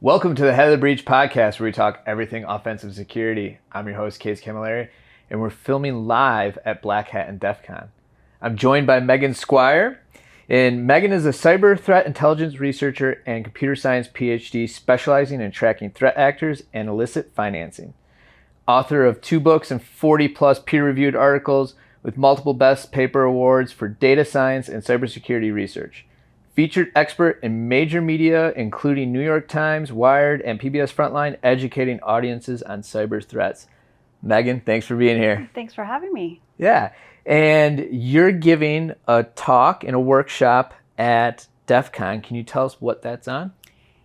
Welcome to the Head of the Breach podcast, where we talk everything offensive security. I'm your host, Casey Cammilleri, and we're filming live at Black Hat and DEF CON. I'm joined by Megan Squire, and Megan is a cyber threat intelligence researcher and computer science PhD specializing in tracking threat actors and illicit financing. Author of 2 books and 40-plus peer-reviewed articles with multiple Best Paper Awards for data science and cybersecurity research. Featured expert in major media, including New York Times, Wired, and PBS Frontline, educating audiences on cyber threats. Megan, thanks for being here. Thanks for having me. Yeah, and you're giving a talk and a workshop at DEF CON. Can you tell us what that's on?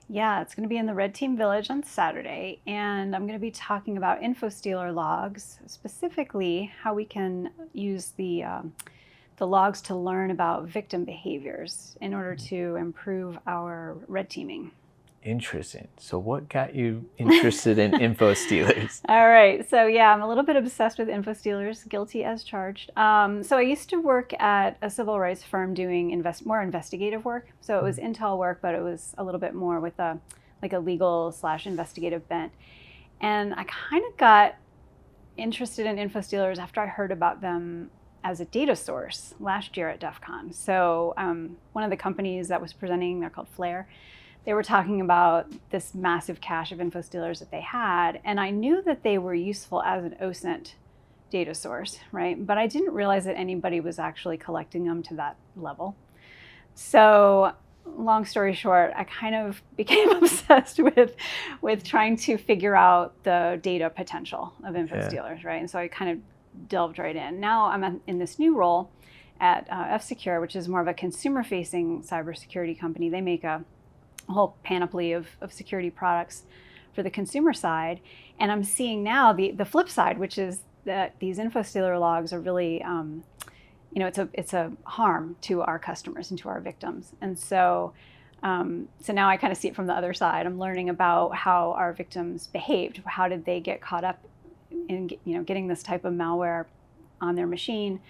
Yeah, it's going to be in the Red Team Village on Saturday, and I'm going to be talking about Infostealer logs, specifically how we can use the logs to learn about victim behaviors in order to improve our red teaming. Interesting. So what got you interested in Infostealers? All right. So yeah, I'm a little bit obsessed with Infostealers, guilty as charged. So I used to work at a civil rights firm doing more investigative work. So it was intel work, but it was a little bit more with a legal/investigative bent. And I kind of got interested in Infostealers after I heard about them as a data source last year at DEF CON. So one of the companies that was presenting, they're called Flare, they were talking about this massive cache of Infostealers that they had, and I knew that they were useful as an OSINT data source, right? But I didn't realize that anybody was actually collecting them to that level. So long story short, I kind of became obsessed with trying to figure out the data potential of Infostealers, right? And so I kind of delved right in. Now I'm in this new role at F-Secure, which is more of a consumer-facing cybersecurity company. They make a whole panoply of security products for the consumer side. And I'm seeing now the flip side, which is that these Infostealer logs are really, it's a harm to our customers and to our victims. And so now I kind of see it from the other side. I'm learning about how our victims behaved. How did they get caught up in getting this type of malware on their machine?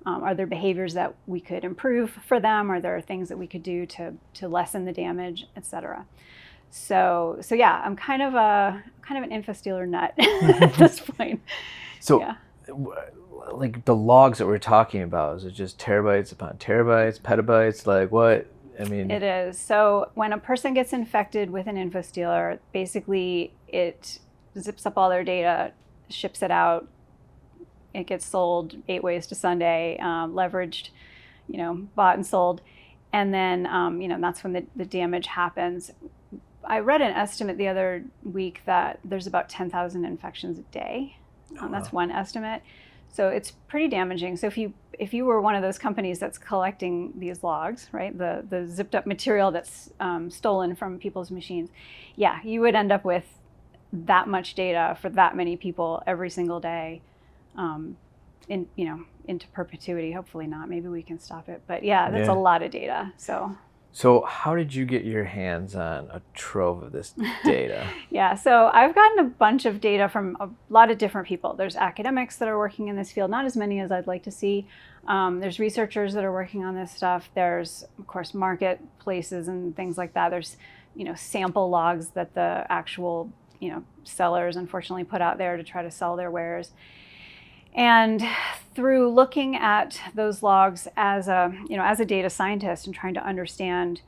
Are there behaviors that we could improve for them? Are there things that we could do to lessen the damage, et cetera? So yeah, I'm kind of an Infostealer nut at this point. So, yeah. Like the logs that we're talking about, is it just terabytes upon terabytes, petabytes? Like what? I mean, it is. So when a person gets infected with an Infostealer, basically it zips up all their data, ships it out. It gets sold 8 ways to Sunday, leveraged, bought and sold. And then, that's when the damage happens. I read an estimate the other week that there's about 10,000 infections a day. That's one estimate. So it's pretty damaging. So if you were one of those companies that's collecting these logs, right, the zipped up material that's stolen from people's machines, yeah, you would end up with that much data for that many people every single day. Into perpetuity. Hopefully not. Maybe we can stop it. But yeah, that's a lot of data. So how did you get your hands on a trove of this data? Yeah, so I've gotten a bunch of data from a lot of different people. There's academics that are working in this field, not as many as I'd like to see. There's researchers that are working on this stuff. There's, of course, marketplaces and things like that. There's, sample logs that the actual, sellers unfortunately put out there to try to sell their wares. And through looking at those logs as a data scientist and trying to understand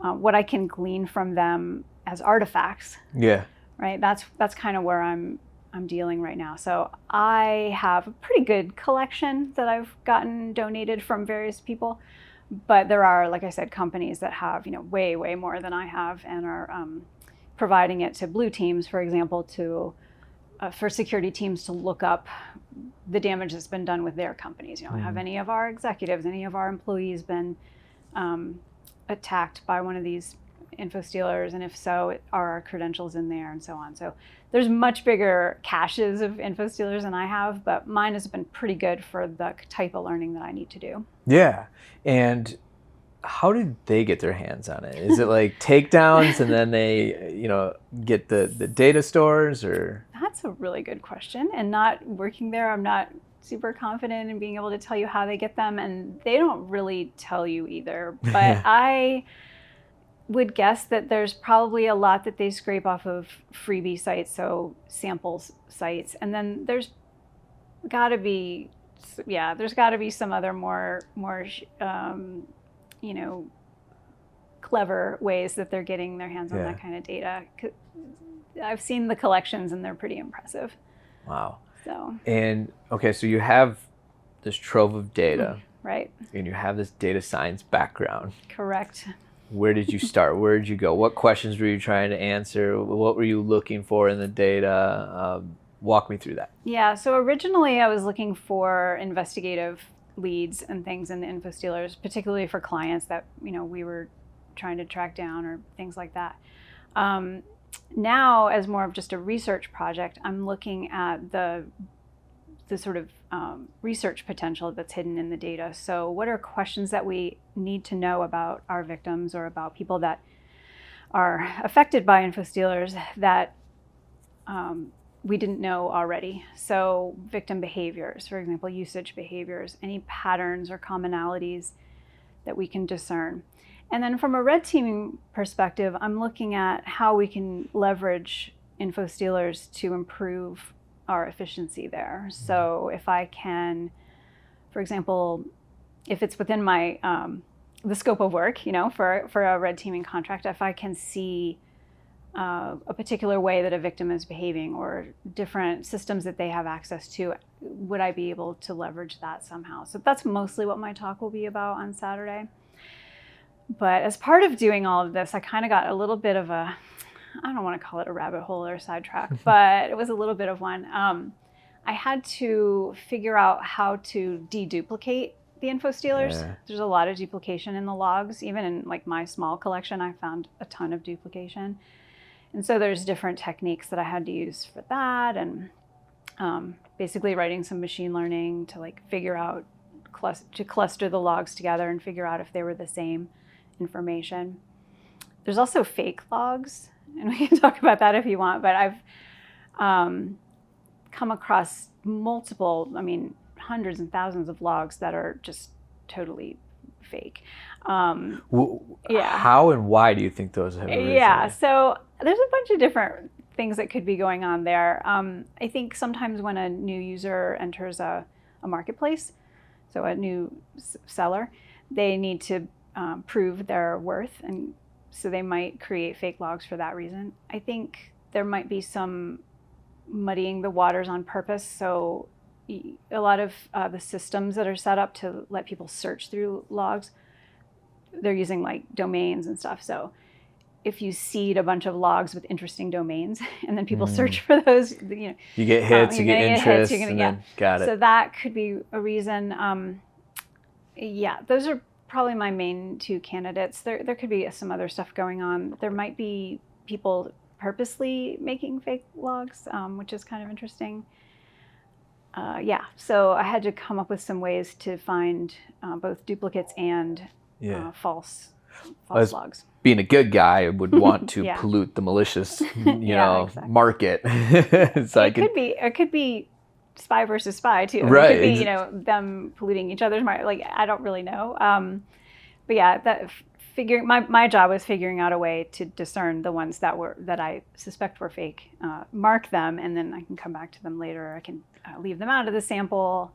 what I can glean from them as artifacts, right? That's kind of where I'm dealing right now. So I have a pretty good collection that I've gotten donated from various people, but there are, like I said, companies that have way more than I have and are providing it to blue teams, for example, for security teams to look up the damage that's been done with their companies. Have any of our executives, any of our employees been attacked by one of these Infostealers? And if so, are our credentials in there and so on? So there's much bigger caches of Infostealers than I have, but mine has been pretty good for the type of learning that I need to do. Yeah. And how did they get their hands on it? Is it like takedowns and then they, get the data stores, or? That's a really good question. And not working there, I'm not super confident in being able to tell you how they get them. And they don't really tell you either. But would guess that there's probably a lot that they scrape off of freebie sites, so samples sites, and then there's got to be some other more clever ways that they're getting their hands on that kind of data. I've seen the collections and they're pretty impressive. Wow. So. And okay, so you have this trove of data, right? And you have this data science background. Correct. Where did you start? Where did you go? What questions were you trying to answer? What were you looking for in the data? Walk me through that. Yeah, so originally I was looking for investigative leads and things in the Infostealers, particularly for clients that we were trying to track down or things like that. Now, as more of just a research project, I'm looking at the sort of research potential that's hidden in the data. So what are questions that we need to know about our victims or about people that are affected by Infostealers that we didn't know already? So victim behaviors, for example, usage behaviors, any patterns or commonalities that we can discern. And then from a red teaming perspective, I'm looking at how we can leverage Infostealers to improve our efficiency there. So if I can, for example, if it's within my the scope of work, for a red teaming contract, if I can see a particular way that a victim is behaving or different systems that they have access to, would I be able to leverage that somehow? So that's mostly what my talk will be about on Saturday. But as part of doing all of this, I kind of got a little bit of I don't want to call it a rabbit hole or a sidetrack, but it was a little bit of one. I had to figure out how to deduplicate the Infostealers. Yeah. There's a lot of duplication in the logs. Even in like my small collection, I found a ton of duplication. And so there's different techniques that I had to use for that, and basically writing some machine learning to like figure out, to cluster the logs together and figure out if they were the same information. There's also fake logs, and we can talk about that if you want, but I've come across hundreds and thousands of logs that are just totally fake. How and why do you think those have arisen? Yeah, so there's a bunch of different things that could be going on there. I think sometimes when a new user enters a marketplace, so a new seller, they need to prove their worth, and so they might create fake logs for that reason. I think there might be some muddying the waters on purpose. So a lot of the systems that are set up to let people search through logs, they're using like domains and stuff. So if you seed a bunch of logs with interesting domains and then people search for those, you get hits, you get interest, got it. So that could be a reason. Those are probably my main two candidates. There could be some other stuff going on. There might be people purposely making fake logs, which is kind of interesting. So I had to come up with some ways to find both duplicates and false logs. Being a good guy, would want to pollute the malicious, market. It could be spy versus spy too. Right. It could be them polluting each other's market. Like, I don't really know. My job was figuring out a way to discern the ones that I suspect were fake, mark them, and then I can come back to them later. I can leave them out of the sample,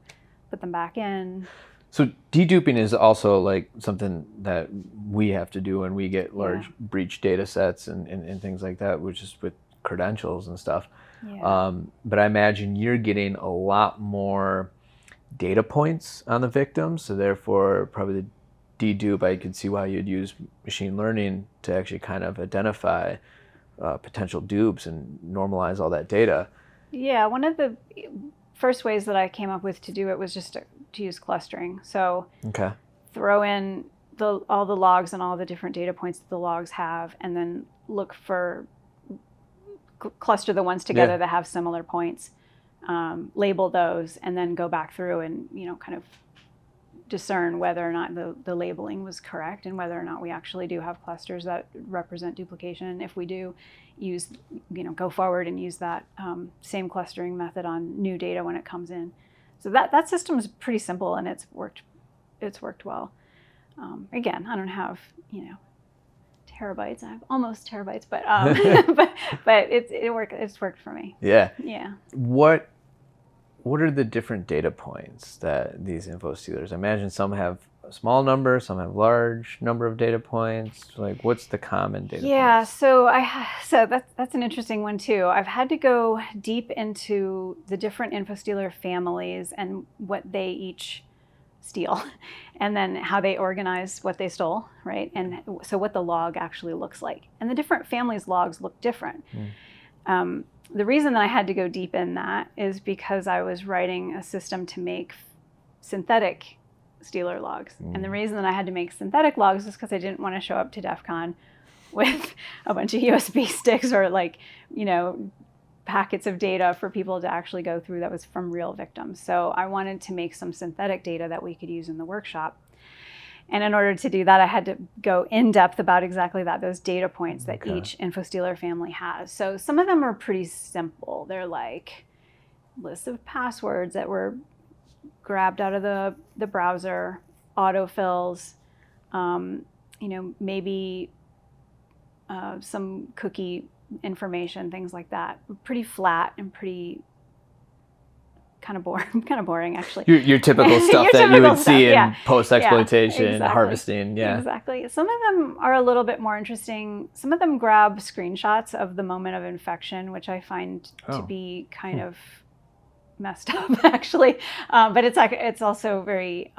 put them back in. So deduping is also like something that we have to do when we get large breach data sets and things like that, which is with credentials and stuff. Yeah. But I imagine you're getting a lot more data points on the victim, so therefore probably the dedupe, I could see why you'd use machine learning to actually kind of identify potential dupes and normalize all that data. Yeah, one of the first ways that I came up with to do it was just to use clustering. So throw in all the logs and all the different data points that the logs have, and then look for, cluster the ones together that have similar points, label those, and then go back through and kind of discern whether or not the labeling was correct and whether or not we actually do have clusters that represent duplication. If we do, go forward and use that same clustering method on new data when it comes in. So that system is pretty simple, and it's worked well. Again, I don't have terabytes. I have almost terabytes, but but it's worked for me. Yeah. Yeah. What are the different data points that these Infostealers? I imagine some have a small number, some have large number of data points. Like, what's the common data points? So that's an interesting one too. I've had to go deep into the different Infostealer families and what they each steal, and then how they organize what they stole, right? And so what the log actually looks like. And the different families' logs look different. The reason that I had to go deep in that is because I was writing a system to make synthetic stealer logs. And the reason that I had to make synthetic logs is because I didn't want to show up to DEF CON with a bunch of USB sticks or packets of data for people to actually go through that was from real victims. So I wanted to make some synthetic data that we could use in the workshop. And in order to do that, I had to go in depth about exactly that, those data points that each Infostealer family has. So some of them are pretty simple. They're like lists of passwords that were grabbed out of the browser, autofills, maybe some cookie information, things like that. Pretty flat and pretty kind of boring actually. Your typical stuff that you would see in post-exploitation, harvesting. Yeah, exactly. Some of them are a little bit more interesting. Some of them grab screenshots of the moment of infection, which I find to be kind of messed up actually. But it's also very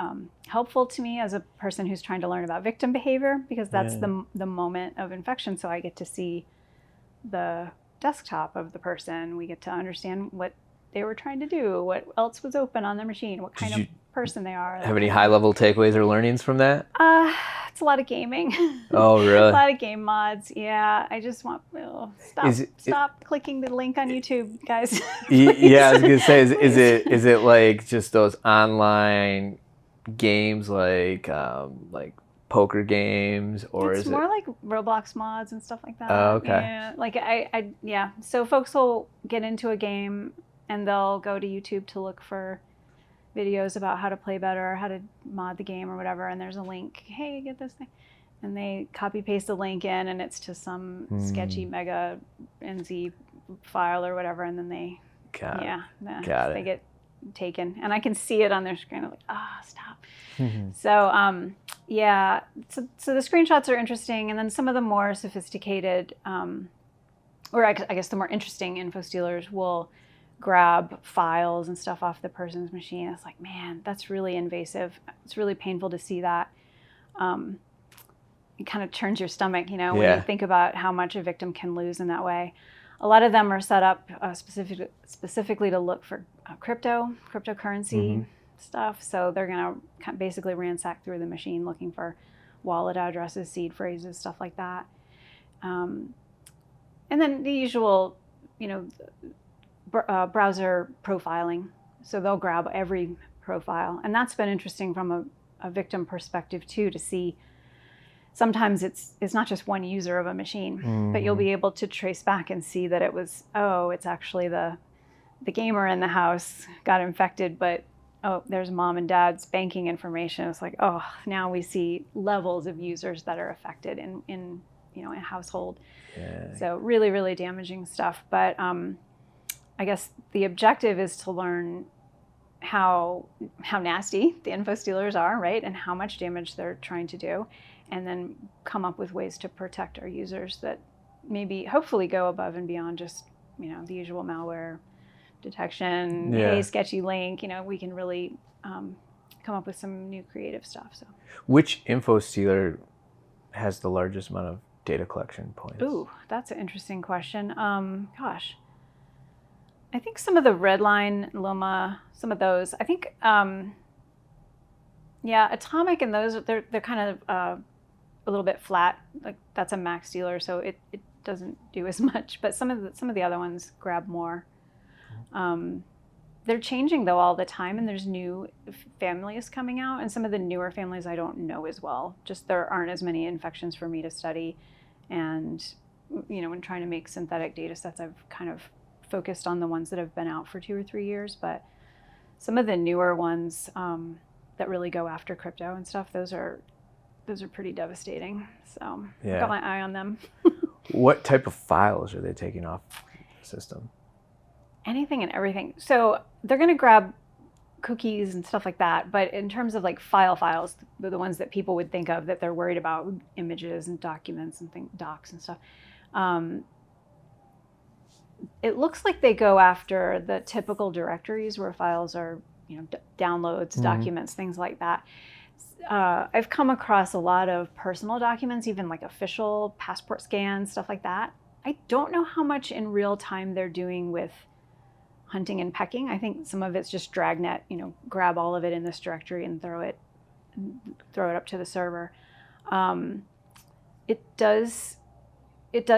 helpful to me as a person who's trying to learn about victim behavior, because that's the moment of infection. So I get to see the desktop of the person. We get to understand what they were trying to do, what else was open on their machine, what kind of person they are. Have any high-level takeaways or learnings from that? It's a lot of gaming. Oh, really? A lot of game mods. Yeah, I just want stop clicking the link on YouTube, guys. Yeah, I was gonna say, is it like just those online games like poker games, or it's is it more like Roblox mods and stuff like that? Oh, okay. Yeah, like yeah. So folks will get into a game and they'll go to YouTube to look for videos about how to play better, or how to mod the game or whatever, and there's a link, hey, get this thing. And they copy paste the link in, and it's to some sketchy mega NZ file or whatever, and then they they get taken. And I can see it on their screen. I'm like, stop. So so the screenshots are interesting, and then some of the more sophisticated, or I guess the more interesting Infostealers will grab files and stuff off the person's machine. It's like, man, that's really invasive. It's really painful to see that. It kind of turns your stomach, when you think about how much a victim can lose in that way. A lot of them are set up specifically to look for cryptocurrency stuff. So they're going to basically ransack through the machine looking for wallet addresses, seed phrases, stuff like that. And then the usual, browser profiling. So they'll grab every profile. And that's been interesting from a victim perspective too, to see sometimes it's not just one user of a machine, but you'll be able to trace back and see that it's actually the gamer in the house got infected, but there's mom and dad's banking information. It's like, now we see levels of users that are affected in a household. Yeah. So really, really damaging stuff. But I guess the objective is to learn how nasty the Infostealers are, right? And how much damage they're trying to do, and then come up with ways to protect our users that maybe hopefully go above and beyond just, the usual malware detection, hey, sketchy link, we can really come up with some new creative stuff. So which Infostealer has the largest amount of data collection points? Ooh, that's an interesting question. I think some of the Redline, Luma, some of those. I think, Atomic and those, they're kind of a little bit flat. Like that's a Mac stealer, so it doesn't do as much. But some of the other ones grab more. They're changing though all the time, and there's new families coming out, and some of the newer families I don't know as well. Just there aren't as many infections for me to study, and when trying to make synthetic data sets, I've kind of focused on the ones that have been out for 2 or 3 years. But some of the newer ones that really go after crypto and stuff, those are those are pretty devastating. So Yeah. I've got my eye on them. What type of files are they taking off the system? Anything and everything. So they're going to grab cookies and stuff like that. But in terms of like files, the ones that people would think of that they're worried about, images and documents and docs and stuff. It looks like they go after the typical directories where files are, downloads, documents, things like that. I've come across a lot of personal documents, even like official passport scans, stuff like that. I don't know how much in real time they're doing with hunting and pecking. I think some of it's just dragnet, grab all of it in this directory and throw it up to the server. It does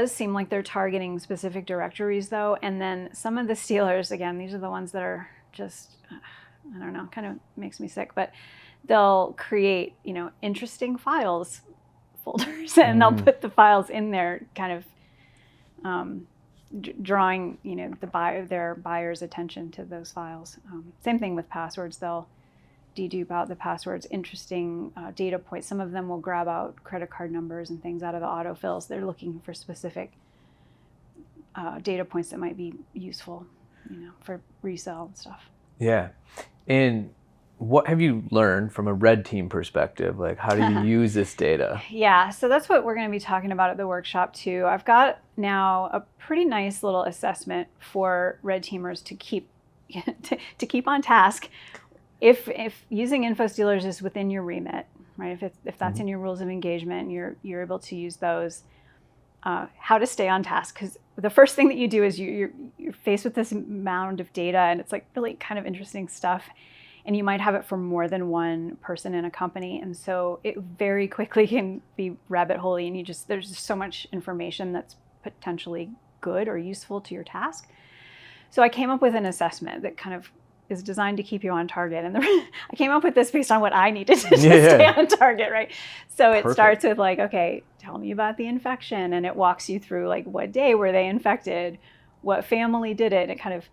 seem like they're targeting specific directories though. And then some of the stealers, again, these are the ones that are just, I don't know, kind of makes me sick, but they'll create, interesting files folders and they'll put the files in there kind of, drawing, their buyer's attention to those files. Same thing with passwords. They'll dedupe out the passwords, interesting data points. Some of them will grab out credit card numbers and things out of the autofills. They're looking for specific data points that might be useful, for resale and stuff. Yeah. And what have you learned from a red team perspective? Like, how do you use this data? Yeah, so that's what we're going to be talking about at the workshop too. I've got now a pretty nice little assessment for red teamers to keep to keep on task. If using Infostealers is within your remit, right? If that's in your rules of engagement, you're able to use those. How to stay on task, because the first thing that you do is you're faced with this mound of data, and it's like really kind of interesting stuff. And you might have it for more than one person in a company. And so it very quickly can be rabbit hole-y, and there's just so much information that's potentially good or useful to your task. So I came up with an assessment that kind of is designed to keep you on target. And I came up with this based on what I needed to stay on target, right? So it starts with like, okay, tell me about the infection. And it walks you through like, what day were they infected? What family did it? And it kind of,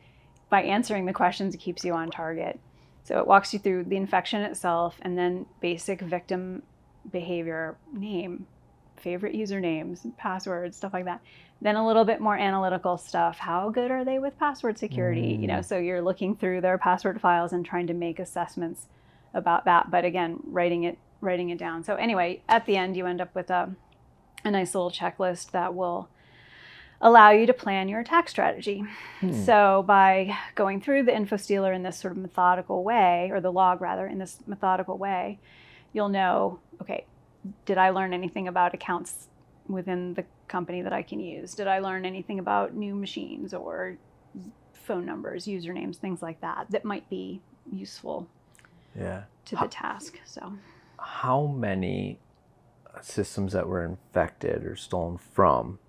by answering the questions, it keeps you on target. So it walks you through the infection itself, and then basic victim behavior, name, favorite usernames, passwords, stuff like that. Then a little bit more analytical stuff. How good are they with password security? So you're looking through their password files and trying to make assessments about that. But again, writing it down. So anyway, at the end, you end up with a nice little checklist that will allow you to plan your attack strategy. So by going through the Infostealer in this sort of methodical way, or the log rather, in this methodical way, you'll know, okay, did I learn anything about accounts within the company that I can use? Did I learn anything about new machines or phone numbers, usernames, things like that might be useful to the task? So how many systems that were infected or stolen from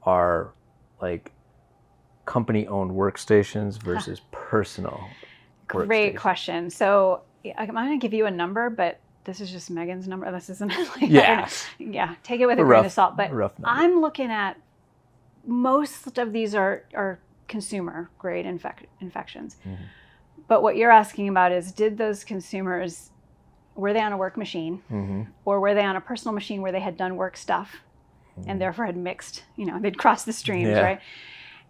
are like company-owned workstations versus personal workstations? Great question. So I'm going to give you a number, but this is just Megan's number. This isn't like, take it with a grain of salt. But I'm looking at most of these are consumer grade infections. But what you're asking about is, did those consumers, were they on a work machine or were they on a personal machine where they had done work stuff and therefore had mixed, they'd crossed the streams, right?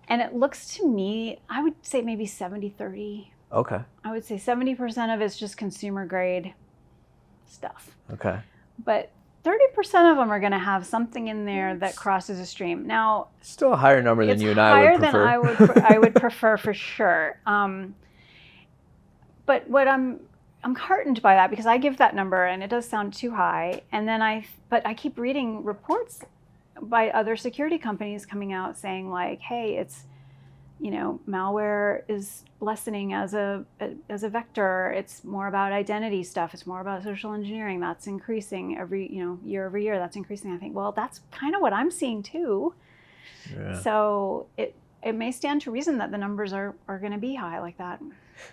And it looks to me, I would say maybe 70-30. Okay. I would say 70% of it's just consumer grade stuff. Okay. But 30% of them are going to have something in there that crosses a stream. Now, still a higher number than you and I would prefer. Higher than I would prefer for sure. But what I'm heartened by that, because I give that number and it does sound too high. And then but I keep reading reports by other security companies coming out saying like, hey, it's, malware is lessening as a vector. It's more about identity stuff. It's more about social engineering. That's increasing every, year over year. That's increasing. I think, well, that's kind of what I'm seeing too. Yeah. So it may stand to reason that the numbers are going to be high like that.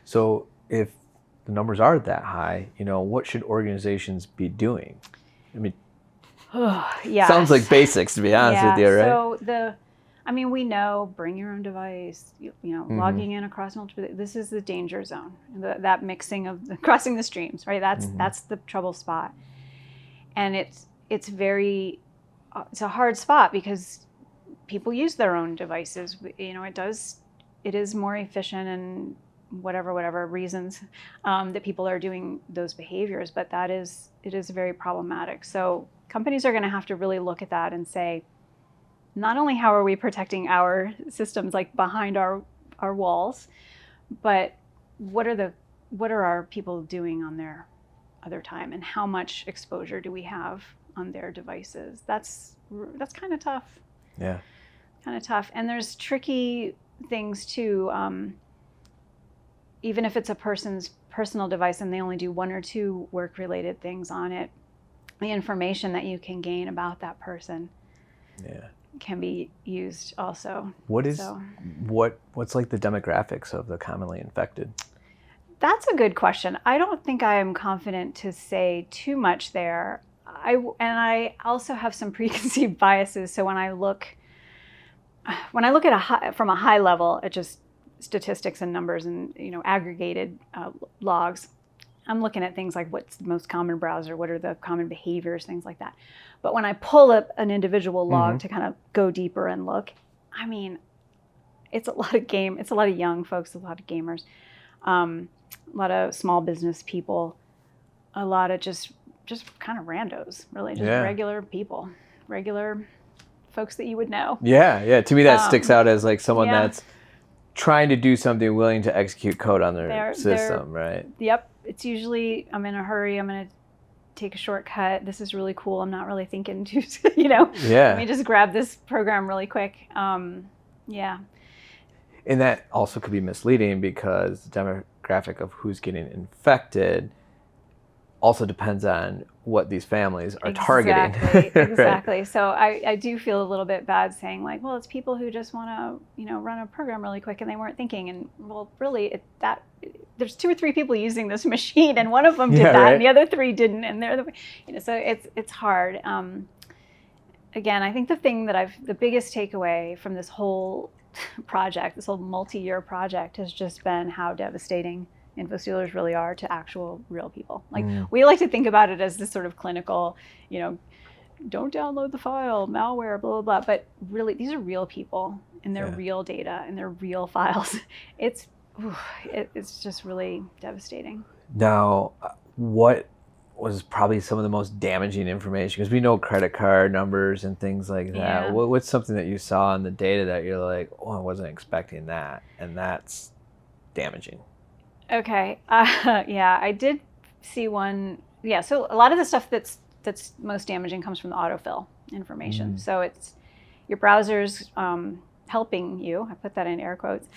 So if the numbers are that high, what should organizations be doing? I mean, sounds like basics, to be honest with you, right? So we know, bring your own device, logging in across multiple, this is the danger zone, that mixing of crossing the streams, right? That's the trouble spot. And it's a hard spot because people use their own devices. It is more efficient and whatever reasons that people are doing those behaviors, but it is very problematic. So companies are going to have to really look at that and say, not only how are we protecting our systems like behind our walls, but what are our people doing on their other time, and how much exposure do we have on their devices? That's kind of tough. Yeah. Kind of tough. And there's tricky things too. Even if it's a person's personal device and they only do 1 or 2 work-related things on it, the information that you can gain about that person can be used also. What's like the demographics of the commonly infected? That's a good question. I don't think I am confident to say too much there. I also have some preconceived biases. So when I look at from a high level at just statistics and numbers and aggregated logs, I'm looking at things like what's the most common browser, what are the common behaviors, things like that. But when I pull up an individual log to kind of go deeper and look, I mean, it's a lot of young folks, a lot of gamers, a lot of small business people, a lot of just kind of randos, really, just regular people, regular folks that you would know. Yeah. To me, that sticks out as like someone that's trying to do something, willing to execute code on their system, right? Yep. It's usually, I'm in a hurry, I'm going to take a shortcut. This is really cool. I'm not really thinking to, let me just grab this program really quick. Yeah. And that also could be misleading because the demographic of who's getting infected also depends on what these families are targeting. Exactly. Right? So I do feel a little bit bad saying like, well, it's people who just want to, run a program really quick and they weren't thinking. And well, really there's 2 or 3 people using this machine and one of them did that and the other 3 didn't. And they're so it's hard. Again, I think the biggest takeaway from this whole project, this whole multi-year project has just been how devastating Infostealers really are to actual real people. Like we like to think about it as this sort of clinical, don't download the file, malware, blah, blah, blah. But really, these are real people and their real data and their real files. It's just really devastating. Now, what was probably some of the most damaging information? Because we know credit card numbers and things like that. Yeah. What's something that you saw in the data that you're like, oh, I wasn't expecting that, and that's damaging? Okay. I did see one. Yeah. So a lot of the stuff that's most damaging comes from the autofill information. So it's your browser's helping you. I put that in air quotes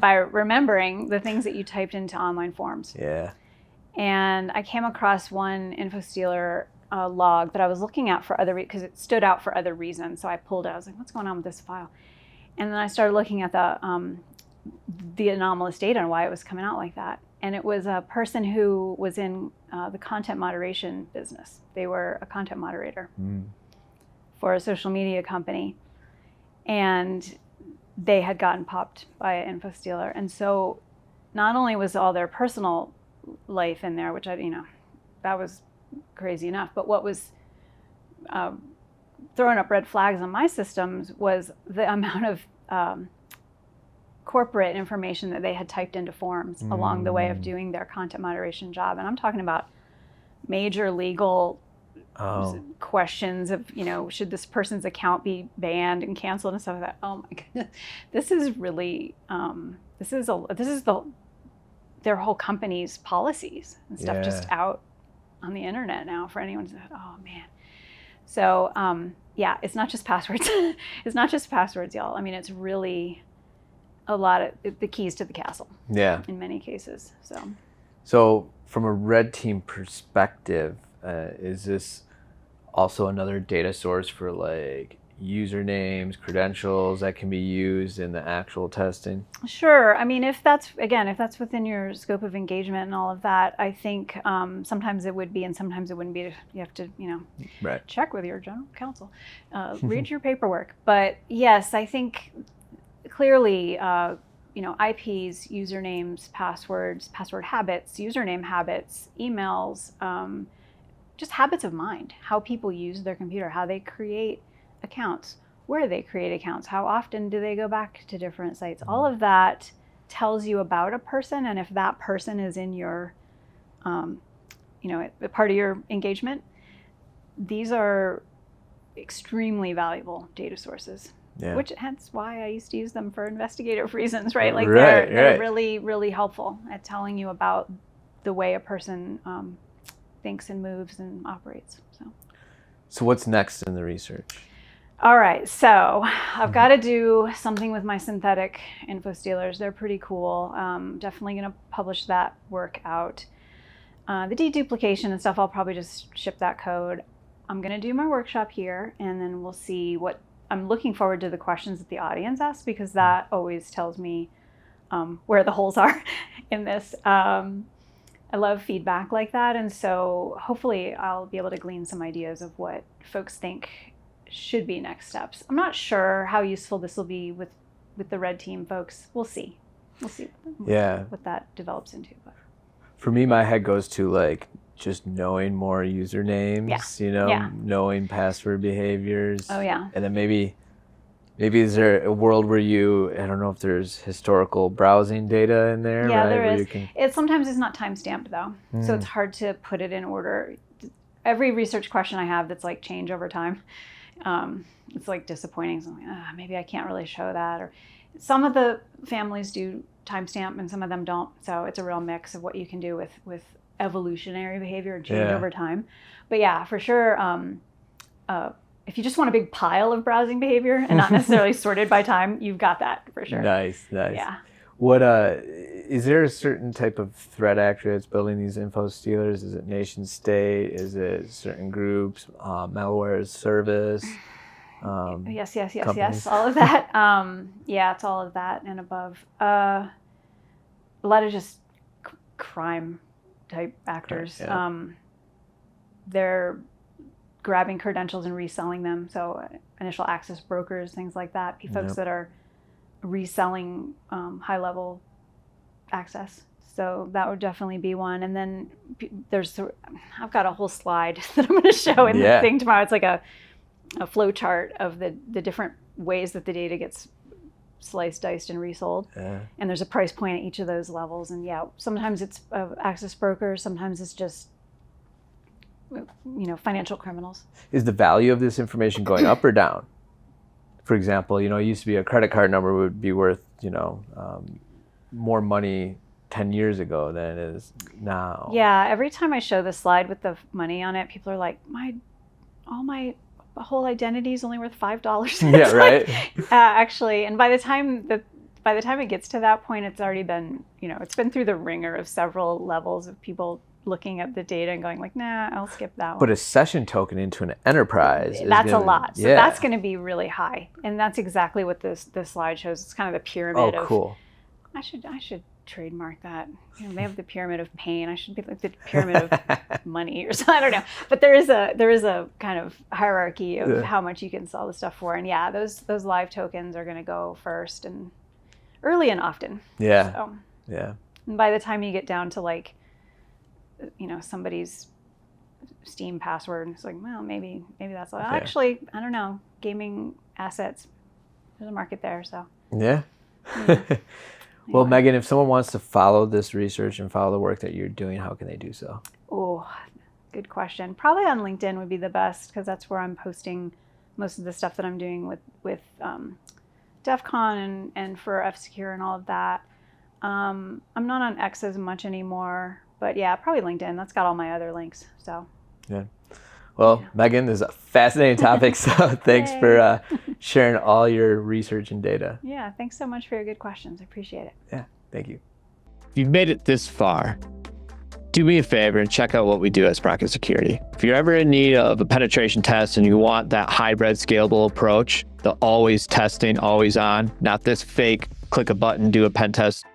by remembering the things that you typed into online forms. Yeah. And I came across one Infostealer log that I was looking at for because it stood out for other reasons. So I pulled it. I was like, what's going on with this file? And then I started looking at the anomalous data and why it was coming out like that. And it was a person who was in the content moderation business. They were a content moderator for a social media company. And they had gotten popped by an Infostealer. And so not only was all their personal life in there, which that was crazy enough, but what was throwing up red flags on my systems was the amount of corporate information that they had typed into forms along the way of doing their content moderation job. And I'm talking about major legal questions of, should this person's account be banned and canceled and stuff like that. Oh my goodness. This is really, this is their whole company's policies and stuff just out on the internet now for anyone to say, oh man. So it's not just passwords. It's not just passwords, y'all. I mean, it's really a lot of the keys to the castle. Yeah. In many cases. So from a red team perspective, is this also another data source for like usernames, credentials that can be used in the actual testing? Sure. I mean, if that's within your scope of engagement and all of that, I think sometimes it would be and sometimes it wouldn't be. You have to, check with your general counsel, read your paperwork. But yes, I think clearly, IPs, usernames, passwords, password habits, username habits, emails, just habits of mind, how people use their computer, how they create accounts, where they create accounts, how often do they go back to different sites. All of that tells you about a person, and if that person is in your, a part of your engagement, these are extremely valuable data sources. Yeah. Which hence why I used to use them for investigative reasons, right? Like Right, they're right. really, really helpful at telling you about the way a person thinks and moves and operates. So what's next in the research? All right, so I've got to do something with my synthetic Infostealers. They're pretty cool. Definitely going to publish that work out. The deduplication and stuff, I'll probably just ship that code. I'm going to do my workshop here, and then we'll see what I'm looking forward to the questions that the audience asks, because that always tells me where the holes are in this. I love feedback like that, and so hopefully I'll be able to glean some ideas of what folks think should be next steps. I'm not sure how useful this will be with the red team folks. We'll see. What that develops into. But For me, my head goes to like just knowing more usernames, knowing password behaviors. Oh yeah. And then maybe is there a world where I don't know if there's historical browsing data in there, Yeah, right? there where is. Sometimes it's not time-stamped though, so it's hard to put it in order. Every research question I have that's like change over time, it's like disappointing. So I'm like, maybe I can't really show that. Or some of the families do timestamp and some of them don't. So it's a real mix of what you can do with evolutionary behavior and change over time. But yeah, for sure, if you just want a big pile of browsing behavior and not necessarily sorted by time, you've got that for sure. Nice. Yeah. What is there a certain type of threat actor that's building these Infostealers? Is it nation state? Is it certain groups? Malware as service? Yes. All of that. It's all of that and above. A lot of just crime type actors. They're grabbing credentials and reselling them. So initial access brokers, things like that. Folks that are reselling high level access. So that would definitely be one. And then I've got a whole slide that I'm going to show in the thing tomorrow. It's like a flow chart of the different ways that the data gets sliced, diced, and resold. And there's a price point at each of those levels. And sometimes it's access brokers, sometimes it's just financial criminals. Is the value of this information going up or down? For example, it used to be a credit card number would be worth, more money 10 years ago than it is now. Yeah, every time I show this slide with the money on it, people are like, my whole identity is only worth $5. Yeah, right. Actually, and by the time it gets to that point, it's already been, it's been through the ringer of several levels of people looking at the data and going like, nah, I'll skip that one. But a session token into an enterprise that's a lot. So that's going to be really high. And that's exactly what this slide shows. It's kind of the pyramid of. Cool. I should trademark that. They have the pyramid of pain. I should be like the pyramid of money or something. I don't know. But there is a kind of hierarchy of how much you can sell the stuff for. And those live tokens are going to go first and early and often. Yeah. So, yeah. And by the time you get down to like, somebody's Steam password, it's like, well, maybe that's actually, I don't know, gaming assets, there's a market there. So yeah. Well, Megan, if someone wants to follow this research and follow the work that you're doing, how can they do so? Oh, good question. Probably on LinkedIn would be the best, because that's where I'm posting most of the stuff that I'm doing with DEF CON and for F-Secure and all of that. I'm not on X as much anymore, but probably LinkedIn. That's got all my other links. So yeah. Well, Megan, this is a fascinating topic, so thanks for sharing all your research and data. Yeah, thanks so much for your good questions. I appreciate it. Yeah, thank you. If you've made it this far, do me a favor and check out what we do at Sprocket Security. If you're ever in need of a penetration test and you want that hybrid scalable approach, the always testing, always on, not this fake click a button, do a pen test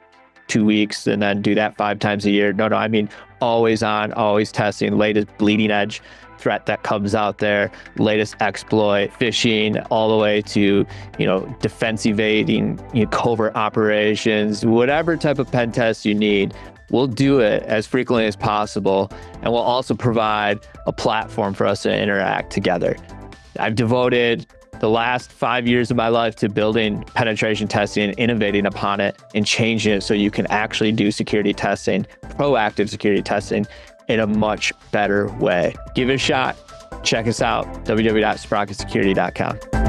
2 weeks and then do that 5 times a year. No, I mean always on, always testing, latest bleeding edge threat that comes out there, latest exploit, phishing, all the way to, defense evading, covert operations, whatever type of pen test you need. we'll do it as frequently as possible. And we'll also provide a platform for us to interact together. I've devoted the last 5 years of my life to building penetration testing and innovating upon it and changing it so you can actually do security testing, proactive security testing in a much better way. Give it a shot. Check us out, www.sprocketsecurity.com.